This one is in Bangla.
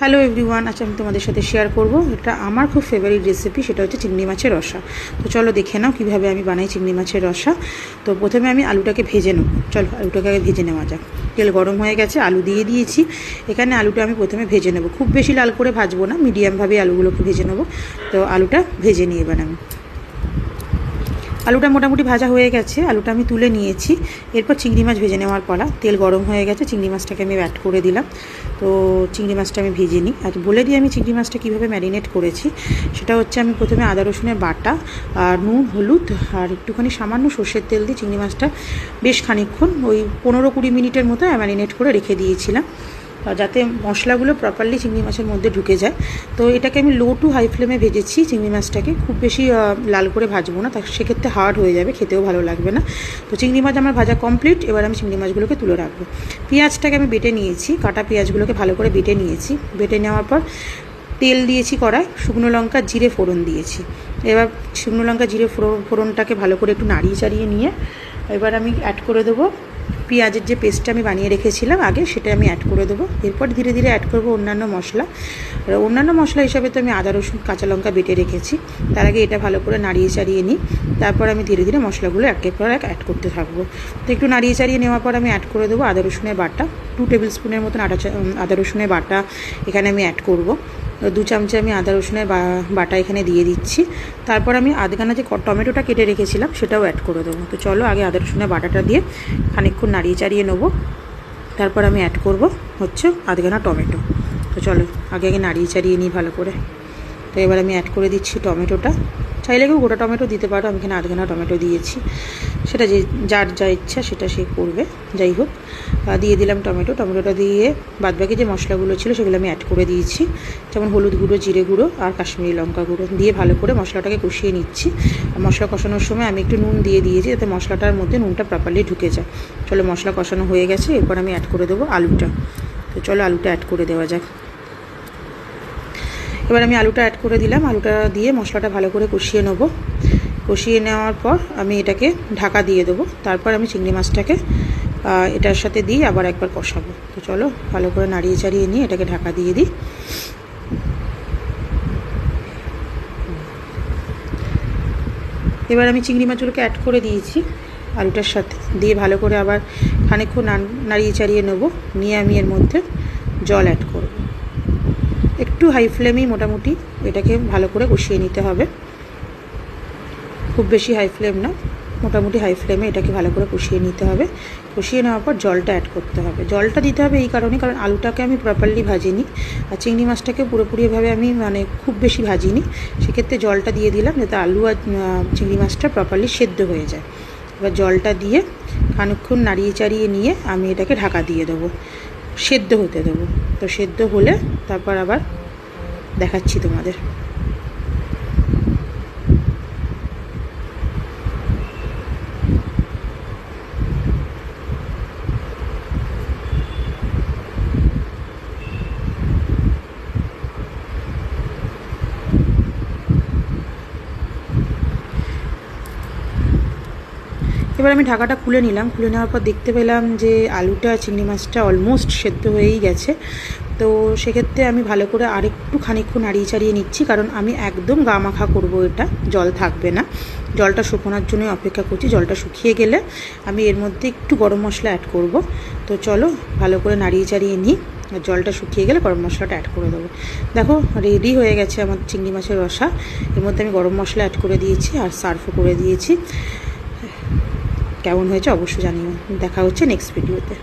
হ্যালো এভরিওয়ান, আচ্ছা আমি তোমাদের সাথে শেয়ার করব এটা আমার খুব ফেভারিট রেসিপি, সেটা হচ্ছে চিংড়ি মাছের রসা। তো চলো দেখে নাও কীভাবে আমি বানাই চিংড়ি মাছের রসা। তো প্রথমে আমি আলুটাকে ভেজে নেব। চলো আলুটাকে আগে ভেজে নেওয়া যাক। তেল গরম হয়ে গেছে, আলু দিয়ে দিয়েছি। এখানে আলুটা আমি প্রথমে ভেজে নেব, খুব বেশি লাল করে ভাজবো না, মিডিয়ামভাবে আলুগুলোকে ভেজে নেব। তো আলুটা ভেজে নিয়ে এবার আমি আলুটা মোটামুটি ভাজা হয়ে গেছে, আলুটা আমি তুলে নিয়েছি। এরপর চিংড়ি মাছ ভেজে নেওয়ার পালা। তেল গরম হয়ে গেছে, চিংড়ি মাছটাকে আমি অ্যাড করে দিলাম। তো চিংড়ি মাছটা আমি ভেজে নিই। আর বলে দিই আমি চিংড়ি মাছটা কীভাবে ম্যারিনেট করেছি। সেটা হচ্ছে আমি প্রথমে আদা রসুনের বাটা আর নুন, হলুদ আর একটুখানি সামান্য সর্ষের তেল দিয়ে চিংড়ি মাছটা বেশ খানিকক্ষণ ওই 15-20 মিনিটের মতো ম্যারিনেট করে রেখে দিয়েছিলাম, যাতে মশলাগুলো প্রপারলি চিংড়ি মাছের মধ্যে ঢুকে যায়। তো এটাকে আমি লো টু হাই ফ্লেমে ভেজেছি চিংড়ি মাছটাকে, খুব বেশি লাল করে ভাজবো না, সেক্ষেত্রে হার্ড হয়ে যাবে, খেতেও ভালো লাগবে না। তো চিংড়ি মাছ আমার ভাজা কমপ্লিট। এবার আমি চিংড়ি মাছগুলোকে তুলে রাখবো। পেঁয়াজটাকে আমি বেটে নিয়েছি, কাটা পেঁয়াজগুলোকে ভালো করে বেটে নিয়েছি। বেটে নেওয়ার পর তেল দিয়েছি কড়াই, শুকনো লঙ্কা জিরে ফোড়ন দিয়েছি। এবার শুকনো লঙ্কা জিরে ফোড়নটাকে ভালো করে একটু নাড়িয়ে চাড়িয়ে নিয়ে এবার আমি অ্যাড করে দেবো পেঁয়াজের যে পেস্টটা আমি বানিয়ে রেখেছিলাম আগে, সেটা আমি অ্যাড করে দেবো। এরপর ধীরে ধীরে অ্যাড করবো অন্যান্য মশলা। অন্যান্য মশলা হিসাবে তো আমি আদা রসুন কাঁচা লঙ্কা বেটে রেখেছি। তার আগে এটা ভালো করে নাড়িয়ে চাড়িয়ে নিই, তারপর আমি ধীরে ধীরে মশলাগুলো একের পর এক অ্যাড করতে থাকবো। তো একটু নাড়িয়ে চাড়িয়ে নেওয়ার পর আমি অ্যাড করে দেবো আদা রসুনের বাটা। 2 টেবিল স্পুনের মতন আদা রসুনের বাটা এখানে আমি অ্যাড করব। 2 চামচে আমি আদা রসুনের বাটা এখানে দিয়ে দিচ্ছি। তারপর আমি আধখানা যে টমেটোটা কেটে রেখেছিলাম সেটাও অ্যাড করে দেবো। তো চলো আগে আদা রসুনের বাটাটা দিয়ে খানিকক্ষণ নাড়িয়ে চাড়িয়ে নেবো। তারপর আমি অ্যাড করব হচ্ছে আধখানা টমেটো। তো চলো আগে নাড়িয়ে চাড়িয়ে নিই ভালো করে। তো এবার আমি অ্যাড করে দিচ্ছি টমেটোটা। চাইলে কেউ গোটা টমেটো দিতে পারো, আমি এখানে আধখানা টমেটো দিয়েছি। সেটা যার যা ইচ্ছা সেটা সে করবে। যাই হোক, দিয়ে দিলাম টমেটোটা দিয়ে বাদবাকি যে মশলাগুলো ছিল সেগুলো আমি অ্যাড করে দিয়েছি, যেমন হলুদ গুঁড়ো, জিরে গুঁড়ো আর কাশ্মীরি লঙ্কা গুঁড়ো দিয়ে ভালো করে মশলাটাকে কষিয়ে নিচ্ছি। মশলা কষানোর সময় আমি একটু নুন দিয়ে দিয়েছি, যাতে মশলাটার মধ্যে নুনটা প্রপারলি ঢুকে যায়। চলো মশলা কষানো হয়ে গেছে, এরপর আমি অ্যাড করে দেবো আলুটা। তো চলো আলুটা অ্যাড করে দেওয়া যাক। এবার আমি আলুটা অ্যাড করে দিলাম। আলুটা দিয়ে মশলাটা ভালো করে কষিয়ে নেব। কষিয়ে নেওয়ার পর আমি এটাকে ঢাকা দিয়ে দেবো। তারপর আমি চিংড়ি মাছটাকে এটার সাথে দিয়ে আবার একবার কষাবো। তো চলো ভালো করে নাড়িয়ে চাড়িয়ে নিয়ে এটাকে ঢাকা দিয়ে দিই। এবার আমি চিংড়ি মাছগুলোকে অ্যাড করে দিয়েছি আলুটার সাথে, দিয়ে ভালো করে আবার খানিকক্ষণ নাড়িয়ে চাড়িয়ে নেব। নিয়ে আমি এর মধ্যে জল অ্যাড করব। একটু হাই ফ্লেমেই মোটামুটি এটাকে ভালো করে কষিয়ে নিতে হবে, খুব বেশি হাই ফ্লেম না, মোটামুটি হাই ফ্লেমে এটাকে ভালো করে কষিয়ে নিতে হবে। কষিয়ে নেওয়ার পর জলটা অ্যাড করতে হবে। জলটা দিতে হবে এই কারণে, কারণ আলুটাকে আমি প্রপারলি ভাজিনি আর চিংড়ি মাছটাকে পুরোপুরিভাবে আমি খুব বেশি ভাজিনি। সেক্ষেত্রে জলটা দিয়ে দিলাম, যাতে আলু আর চিংড়ি মাছটা প্রপারলি সেদ্ধ হয়ে যায়। এবার জলটা দিয়ে খানিকক্ষণ নাড়িয়ে চাড়িয়ে নিয়ে আমি এটাকে ঢাকা দিয়ে দেবো, সেদ্ধ হতে দেবো। তো সেদ্ধ হলে তারপর আবার দেখাচ্ছি তোমাদের। এবার আমি ঢাকাটা খুলে নিলাম। খুলে নেওয়ার পর দেখতে পেলাম যে আলুটা চিংড়ি মাছটা অলমোস্ট সেদ্ধ হয়েই গেছে। তো সেক্ষেত্রে আমি ভালো করে আরেকটু খানিকক্ষণ নাড়িয়ে চাড়িয়ে নিচ্ছি, কারণ আমি একদম গা মাখা করবো, এটা জল থাকবে না। জলটা শুকোনোর জন্য অপেক্ষা করছি। জলটা শুকিয়ে গেলে আমি এর মধ্যে একটু গরম মশলা অ্যাড করব। তো চলো ভালো করে নাড়িয়ে চাড়িয়ে নিই, আর জলটা শুকিয়ে গেলে গরম মশলাটা অ্যাড করে দেবো। দেখো রেডি হয়ে গেছে আমার চিংড়ি মাছের রসা। এর মধ্যে আমি গরম মশলা অ্যাড করে দিয়েছি আর সার্ভও করে দিয়েছি। কেমন হয়েছে অবশ্যই জানিও। দেখা হচ্ছে নেক্সট ভিডিওতে।